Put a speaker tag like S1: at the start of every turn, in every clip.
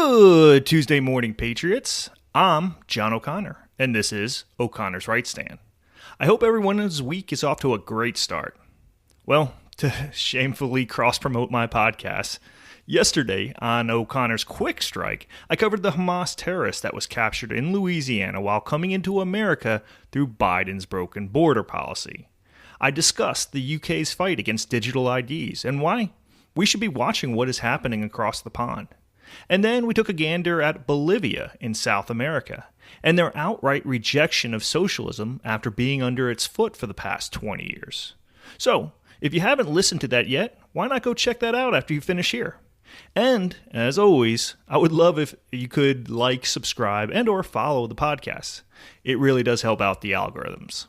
S1: Good Tuesday morning, Patriots. I'm John O'Connor, and this is O'Connor's Right Stand. I hope everyone's week is off to a great start. Well, to shamefully cross-promote my podcast, yesterday on O'Connor's Quick Strike, I covered the Hamas terrorist that was captured in Louisiana while coming into America through Biden's broken border policy. I discussed the UK's fight against digital IDs and why we should be watching what is happening across the pond. And then we took a gander at Bolivia in South America and their outright rejection of socialism after being under its foot for the past 20 years. So, if you haven't listened to that yet, why not go check that out after you finish here? And, as always, I would love if you could like, subscribe, and or follow the podcast. It really does help out the algorithms.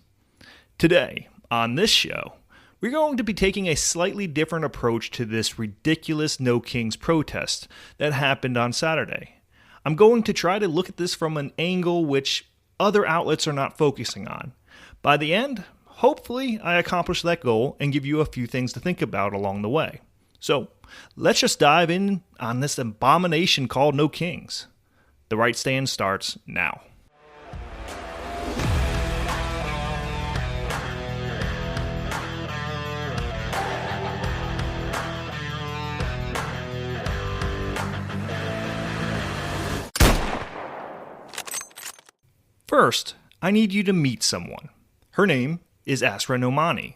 S1: Today, on this show, we're going to be taking a slightly different approach to this ridiculous No Kings protest that happened on Saturday. I'm going to try to look at this from an angle which other outlets are not focusing on. By the end, hopefully I accomplish that goal and give you a few things to think about along the way. So, let's just dive in on this abomination called No Kings. The Right Stand starts now. First, I need you to meet someone. Her name is Asra Nomani.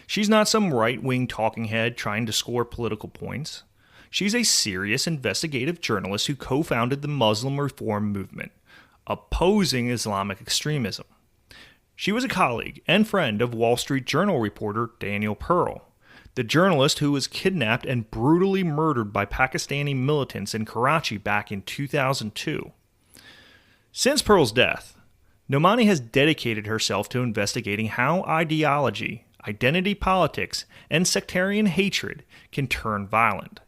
S1: She's not some right-wing talking head trying to score political points. She's a serious investigative journalist who co-founded the Muslim Reform Movement, opposing Islamic extremism. She was a colleague and friend of Wall Street Journal reporter Daniel Pearl, the journalist who was kidnapped and brutally murdered by Pakistani militants in Karachi back in 2002. Since Pearl's death, Nomani has dedicated herself to investigating how ideology, identity politics, and sectarian hatred can turn violent.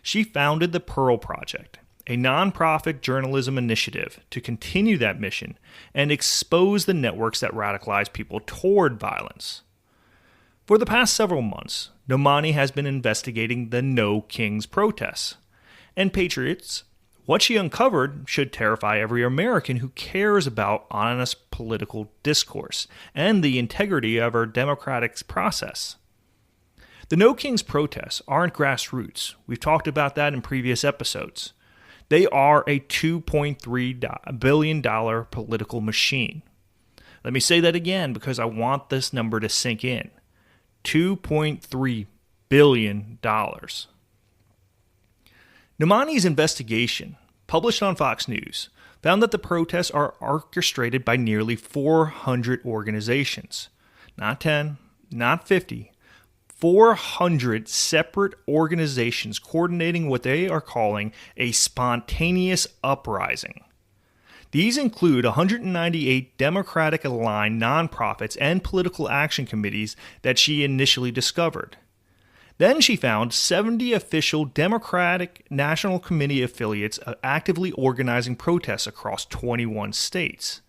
S1: She founded the Pearl Project, a nonprofit journalism initiative to continue that mission and expose the networks that radicalize people toward violence. For the past several months, Nomani has been investigating the No Kings protests. And Patriots, what she uncovered should terrify every American who cares about honest political discourse and the integrity of our democratic process. The No Kings protests aren't grassroots. We've talked about that in previous episodes. They are a $2.3 billion political machine. Let me say that again because I want this number to sink in. $2.3 billion. Nomani's investigation, published on Fox News, found that the protests are orchestrated by nearly 400 organizations. Not 10, not 50, 400 separate organizations coordinating what they are calling a spontaneous uprising. These include 198 Democratic-aligned nonprofits and political action committees that she initially discovered. Then she found 70 official Democratic National Committee affiliates actively organizing protests across 21 states.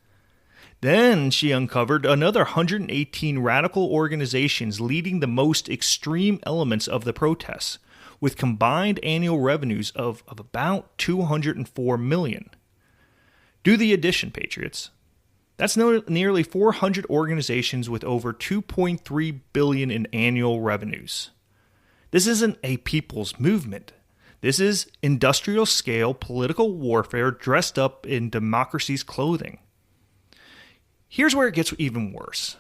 S1: Then she uncovered another 118 radical organizations leading the most extreme elements of the protests, with combined annual revenues of about $204 million. Do the addition, Patriots. That's nearly 400 organizations with over $2.3 billion in annual revenues. This isn't a people's movement. This is industrial-scale political warfare dressed up in democracy's clothing. Here's where it gets even worse.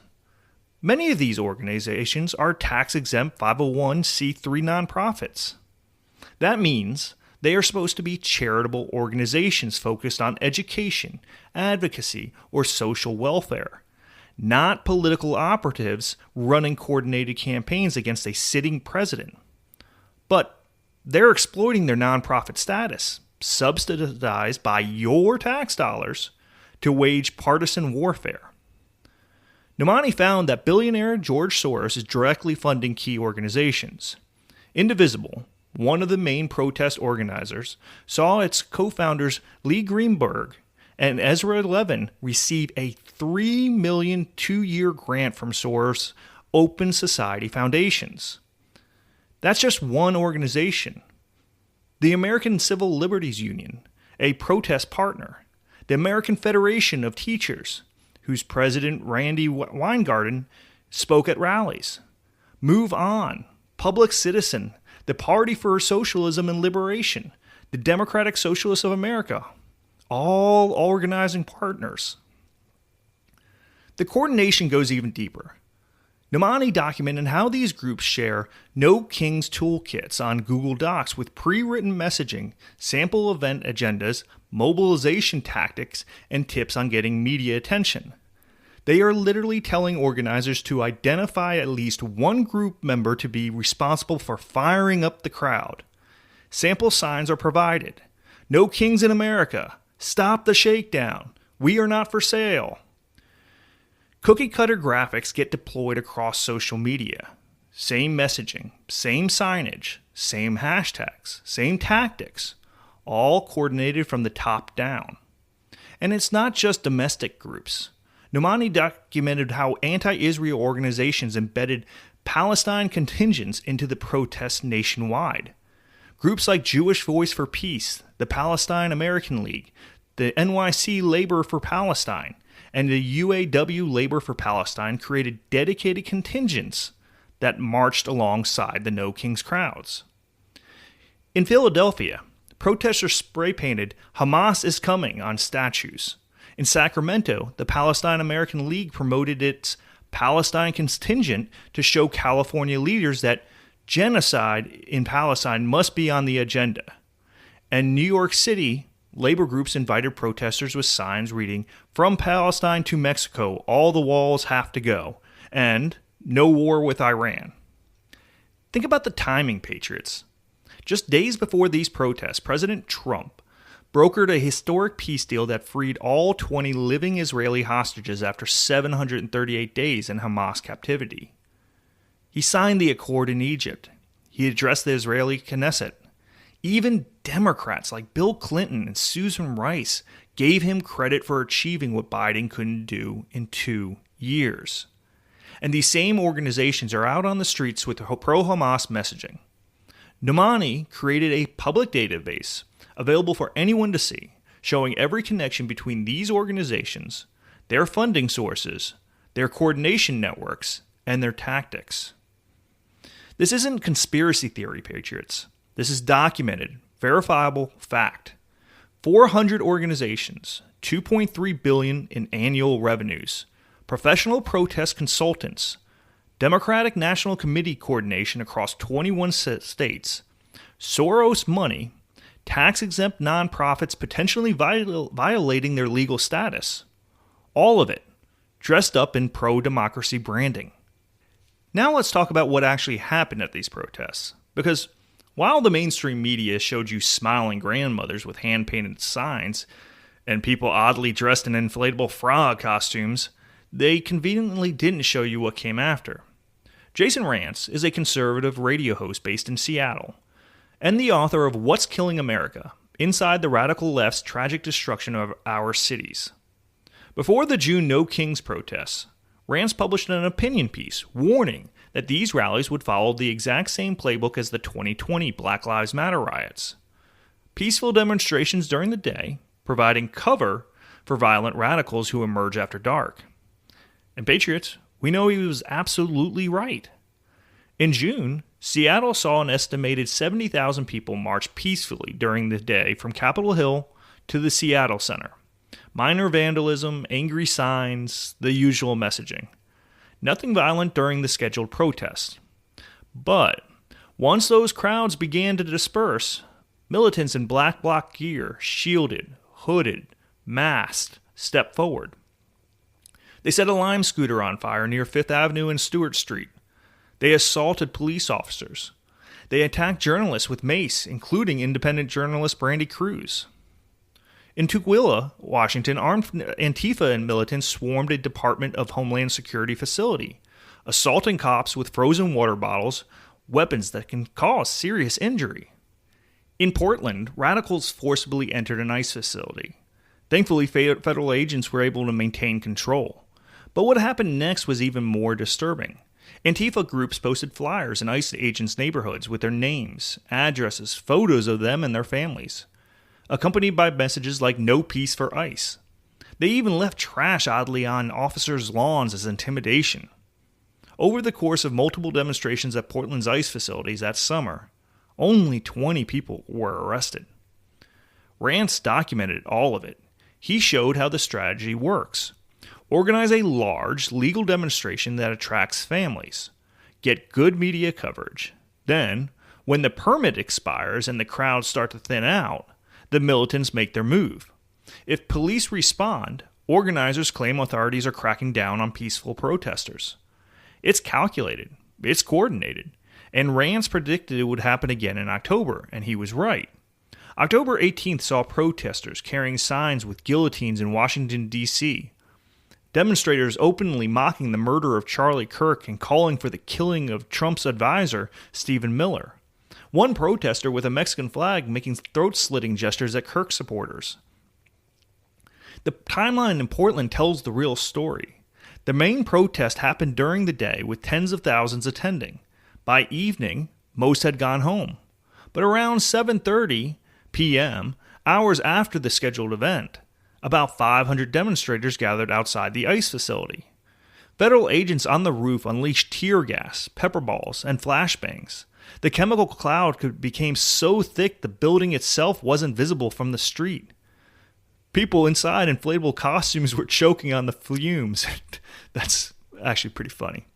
S1: Many of these organizations are tax-exempt 501c3 nonprofits. That means they are supposed to be charitable organizations focused on education, advocacy, or social welfare, not political operatives running coordinated campaigns against a sitting president. But they're exploiting their nonprofit status, subsidized by your tax dollars, to wage partisan warfare. Nomani found that billionaire George Soros is directly funding key organizations. Indivisible, one of the main protest organizers, saw its co-founders Lee Greenberg and Ezra Levin receive a $3 million two-year grant from Soros Open Society Foundations. That's just one organization. The American Civil Liberties Union, a protest partner. The American Federation of Teachers, whose president Randy Weingarten spoke at rallies. Move On, Public Citizen, the Party for Socialism and Liberation, the Democratic Socialists of America, all organizing partners. The coordination goes even deeper. Nomani documented how these groups share No Kings toolkits on Google Docs with pre-written messaging, sample event agendas, mobilization tactics, and tips on getting media attention. They are literally telling organizers to identify at least one group member to be responsible for firing up the crowd. Sample signs are provided. No Kings in America. Stop the shakedown. We are not for sale. Cookie-cutter graphics get deployed across social media. Same messaging, same signage, same hashtags, same tactics, all coordinated from the top down. And it's not just domestic groups. Nomani documented how anti-Israel organizations embedded Palestine contingents into the protests nationwide. Groups like Jewish Voice for Peace, the Palestine American League, the NYC Labor for Palestine, and the UAW Labor for Palestine created dedicated contingents that marched alongside the No Kings crowds. In Philadelphia, protesters spray-painted "Hamas is coming" on statues. In Sacramento, the Palestine American League promoted its Palestine contingent to show California leaders that genocide in Palestine must be on the agenda. And New York City, labor groups invited protesters with signs reading, "From Palestine to Mexico, all the walls have to go," and "No war with Iran." Think about the timing, patriots. Just days before these protests, President Trump brokered a historic peace deal that freed all 20 living Israeli hostages after 738 days in Hamas captivity. He signed the accord in Egypt. He addressed the Israeli Knesset. Even Democrats like Bill Clinton and Susan Rice gave him credit for achieving what Biden couldn't do in 2 years. And these same organizations are out on the streets with pro-Hamas messaging. Nomani created a public database available for anyone to see, showing every connection between these organizations, their funding sources, their coordination networks, and their tactics. This isn't conspiracy theory, patriots. This is documented, verifiable fact. 400 organizations, $2.3 billion in annual revenues, professional protest consultants, Democratic National Committee coordination across 21 states, Soros money, tax-exempt nonprofits potentially violating their legal status. All of it dressed up in pro-democracy branding. Now let's talk about what actually happened at these protests. Because while the mainstream media showed you smiling grandmothers with hand-painted signs and people oddly dressed in inflatable frog costumes, they conveniently didn't show you what came after. Jason Rantz is a conservative radio host based in Seattle and the author of What's Killing America? Inside the Radical Left's Tragic Destruction of Our Cities. Before the June No Kings protests, Rantz published an opinion piece warning that these rallies would follow the exact same playbook as the 2020 Black Lives Matter riots. Peaceful demonstrations during the day, providing cover for violent radicals who emerge after dark. And patriots, we know he was absolutely right. In June, Seattle saw an estimated 70,000 people march peacefully during the day from Capitol Hill to the Seattle Center. Minor vandalism, angry signs, the usual messaging. Nothing violent during the scheduled protests. But once those crowds began to disperse, militants in black bloc gear, shielded, hooded, masked, stepped forward. They set a Lime scooter on fire near 5th Avenue and Stewart Street. They assaulted police officers. They attacked journalists with mace, including independent journalist Brandy Cruz. In Tukwila, Washington, armed Antifa and militants swarmed a Department of Homeland Security facility, assaulting cops with frozen water bottles, weapons that can cause serious injury. In Portland, radicals forcibly entered an ICE facility. Thankfully, federal agents were able to maintain control. But what happened next was even more disturbing. Antifa groups posted flyers in ICE agents' neighborhoods with their names, addresses, photos of them and their families. accompanied by messages like "No peace for ICE." They even left trash oddly on officers' lawns as intimidation. Over the course of multiple demonstrations at Portland's ICE facilities that summer, only 20 people were arrested. Rantz documented all of it. He showed how the strategy works. Organize a large legal demonstration that attracts families. Get good media coverage. Then, when the permit expires and the crowds start to thin out, the militants make their move. If police respond, organizers claim authorities are cracking down on peaceful protesters. It's calculated, it's coordinated, and Rantz predicted it would happen again in October, and he was right. October 18th saw protesters carrying signs with guillotines in Washington, D.C., demonstrators openly mocking the murder of Charlie Kirk and calling for the killing of Trump's advisor, Stephen Miller. One protester with a Mexican flag making throat-slitting gestures at Kirk supporters. The timeline in Portland tells the real story. The main protest happened during the day with tens of thousands attending. By evening, most had gone home. But around 7:30 p.m., hours after the scheduled event, about 500 demonstrators gathered outside the ICE facility. Federal agents on the roof unleashed tear gas, pepper balls, and flashbangs. The chemical cloud became so thick the building itself wasn't visible from the street. People inside inflatable costumes were choking on the fumes. That's actually pretty funny.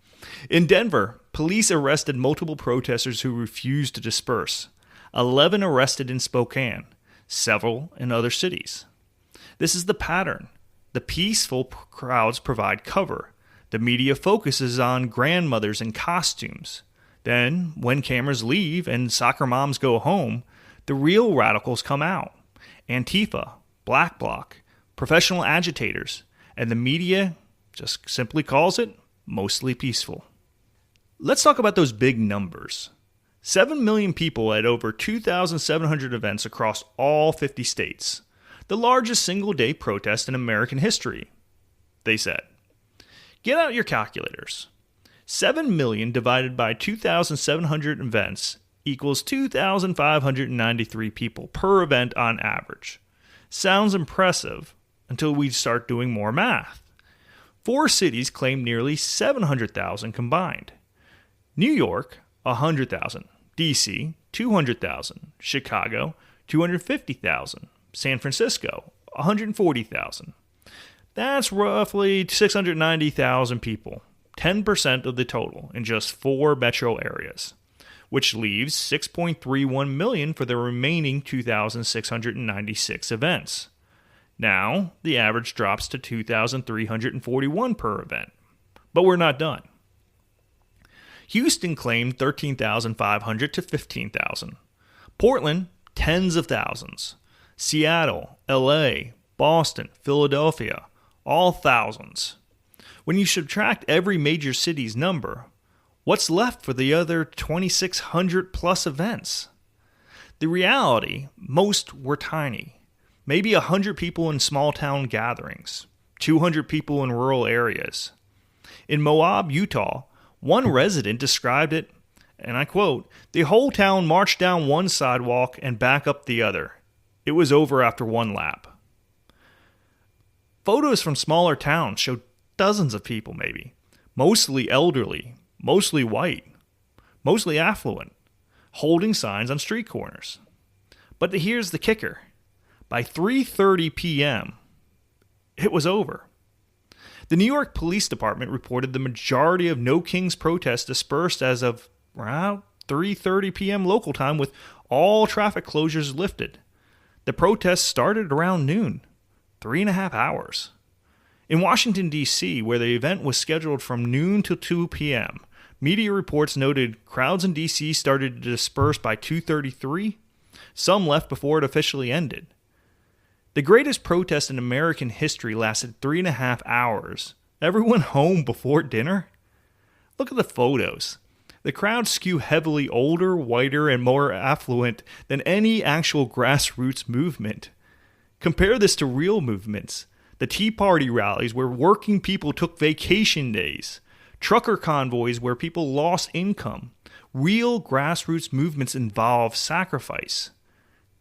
S1: In Denver, police arrested multiple protesters who refused to disperse. 11 arrested in Spokane, several in other cities. This is the pattern. The peaceful crowds provide cover. The media focuses on grandmothers in costumes. Then, when cameras leave and soccer moms go home, the real radicals come out. Antifa, Black Bloc, professional agitators, and the media just simply calls it mostly peaceful. Let's talk about those big numbers. 7 million people at over 2,700 events across all 50 states. The largest single-day protest in American history, they said. Get out your calculators. 7 million divided by 2,700 events equals 2,593 people per event on average. Sounds impressive until we start doing more math. 4 cities claim nearly 700,000 combined. New York, 100,000. D.C., 200,000. Chicago, 250,000. San Francisco, 140,000. That's roughly 690,000 people, 10% of the total in just 4 metro areas, which leaves 6.31 million for the remaining 2,696 events. Now, the average drops to 2,341 per event. But we're not done. Houston claimed 13,500 to 15,000. Portland, tens of thousands. Seattle, LA, Boston, Philadelphia, all thousands. When you subtract every major city's number, what's left for the other 2,600 plus events? The reality, most were tiny. Maybe 100 people in small town gatherings, 200 people in rural areas. In Moab, Utah, one resident described it, and I quote, "The whole town marched down one sidewalk and back up the other. It was over after one lap." Photos from smaller towns showed dozens of people maybe, mostly elderly, mostly white, mostly affluent, holding signs on street corners. But here's the kicker. By 3:30 p.m., it was over. The New York Police Department reported the majority of No Kings protests dispersed as of around 3:30 p.m. local time, with all traffic closures lifted. The protests started around noon, 3.5 hours. In Washington, D.C., where the event was scheduled from noon to 2 p.m., media reports noted crowds in D.C. started to disperse by 2:33. Some left before it officially ended. The greatest protest in American history lasted 3.5 hours. Everyone home before dinner? Look at the photos. The crowds skew heavily older, whiter, and more affluent than any actual grassroots movement. Compare this to real movements. The Tea Party rallies where working people took vacation days. Trucker convoys where people lost income. Real grassroots movements involve sacrifice.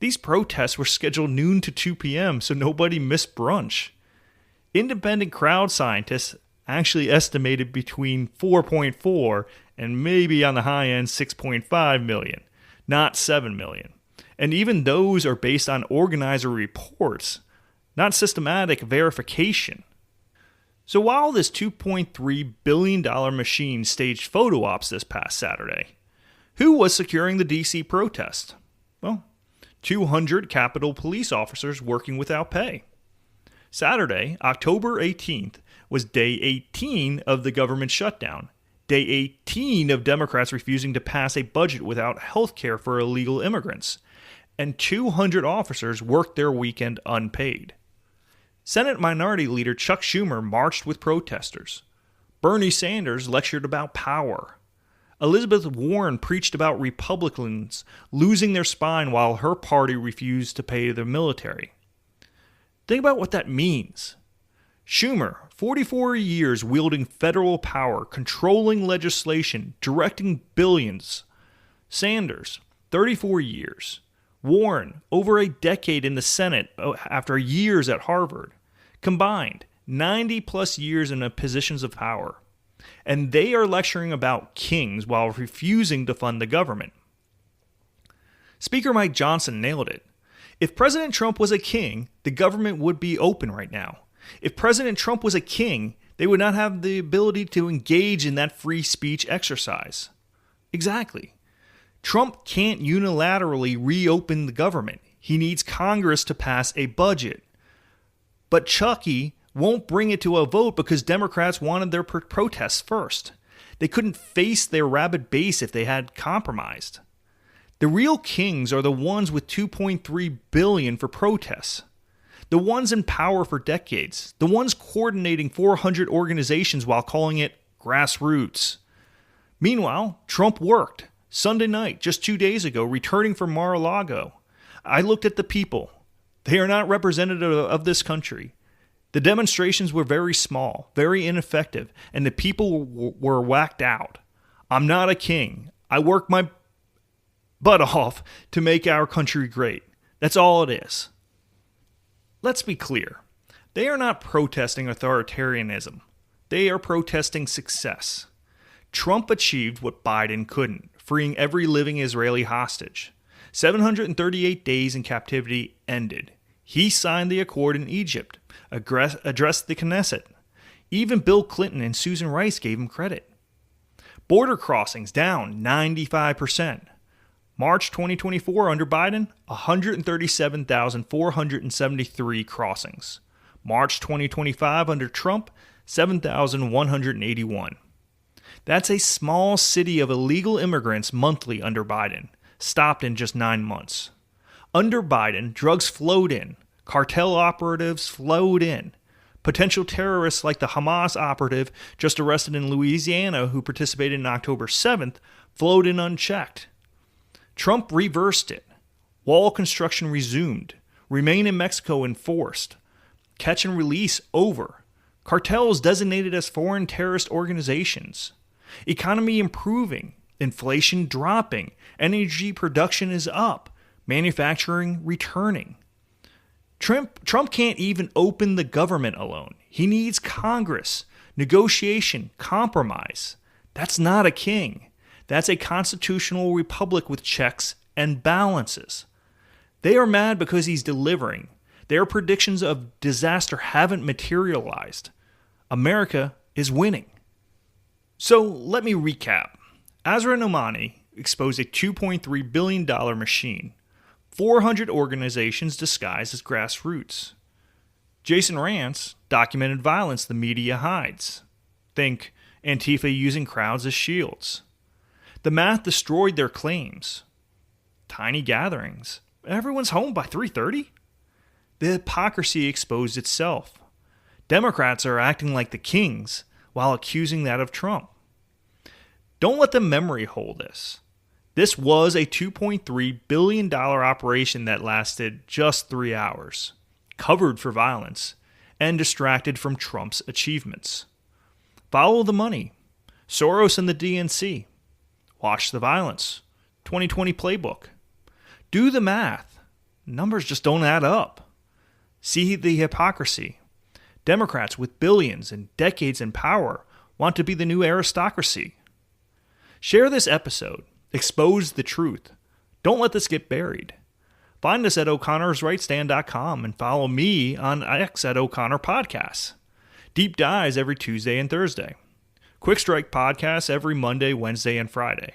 S1: These protests were scheduled noon to 2 p.m. so nobody missed brunch. Independent crowd scientists actually estimated between 4.4 and maybe on the high end 6.5 million, not 7 million. And even those are based on organizer reports, not systematic verification. So while this $2.3 billion machine staged photo ops this past Saturday, who was securing the DC protest? Well, 200 Capitol police officers working without pay. Saturday, October 18th, was day 18 of the government shutdown, day 18 of Democrats refusing to pass a budget without health care for illegal immigrants, and 200 officers worked their weekend unpaid. Senate Minority Leader Chuck Schumer marched with protesters. Bernie Sanders lectured about power. Elizabeth Warren preached about Republicans losing their spine while her party refused to pay the military. Think about what that means. Schumer, 44 years wielding federal power, controlling legislation, directing billions. Sanders, 34 years. Warren, over a decade in the Senate after years at Harvard. Combined, 90 plus years in positions of power. And they are lecturing about kings while refusing to fund the government. Speaker Mike Johnson nailed it. If President Trump was a king, the government would be open right now. If President Trump was a king, they would not have the ability to engage in that free speech exercise. Exactly. Trump can't unilaterally reopen the government. He needs Congress to pass a budget. But Chucky won't bring it to a vote because Democrats wanted their protests first. They couldn't face their rabid base if they had compromised. The real kings are the ones with $2.3 billion for protests. The ones in power for decades. The ones coordinating 400 organizations while calling it grassroots. Meanwhile, Trump worked. Sunday night, just 2 days ago, returning from Mar-a-Lago. I looked at the people. They are not representative of this country. The demonstrations were very small, very ineffective, and the people were whacked out. I'm not a king. I work my butt off to make our country great. That's all it is. Let's be clear. They are not protesting authoritarianism. They are protesting success. Trump achieved what Biden couldn't, freeing every living Israeli hostage. 738 days in captivity ended. He signed the accord in Egypt, addressed the Knesset. Even Bill Clinton and Susan Rice gave him credit. Border crossings down 95%. March 2024 under Biden, 137,473 crossings. March 2025 under Trump, 7,181. That's a small city of illegal immigrants monthly under Biden, stopped in just 9 months. Under Biden, drugs flowed in, cartel operatives flowed in. Potential terrorists like the Hamas operative just arrested in Louisiana who participated in October 7th flowed in unchecked. Trump reversed it. Wall construction resumed. Remain in Mexico enforced. Catch and release over. Cartels designated as foreign terrorist organizations. Economy improving. Inflation dropping. Energy production is up. Manufacturing returning. Trump can't even open the government alone. He needs Congress, negotiation, compromise. That's not a king. That's a constitutional republic with checks and balances. They are mad because he's delivering. Their predictions of disaster haven't materialized. America is winning. So let me recap. Asra Nomani exposed a $2.3 billion machine. 400 organizations disguised as grassroots. Jason Rantz documented violence the media hides. Think Antifa using crowds as shields. The math destroyed their claims. Tiny gatherings. Everyone's home by 3:30? The hypocrisy exposed itself. Democrats are acting like the kings while accusing that of Trump. Don't let the memory hold this. This was a $2.3 billion operation that lasted just 3 hours, covered for violence, and distracted from Trump's achievements. Follow the money. Soros and the DNC. Watch the violence. 2020 playbook. Do the math. Numbers just don't add up. See the hypocrisy. Democrats with billions and decades in power want to be the new aristocracy. Share this episode. Expose the truth. Don't let this get buried. Find us at o'connorsrightstand.com and follow me on X at O'Connor Podcasts. Deep dives every Tuesday and Thursday. Quick Strike podcasts every Monday, Wednesday, and Friday.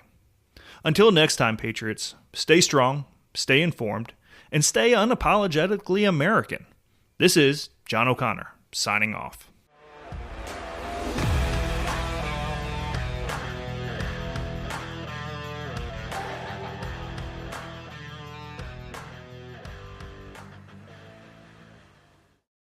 S1: Until next time, Patriots, stay strong, stay informed, and stay unapologetically American. This is John O'Connor, signing off.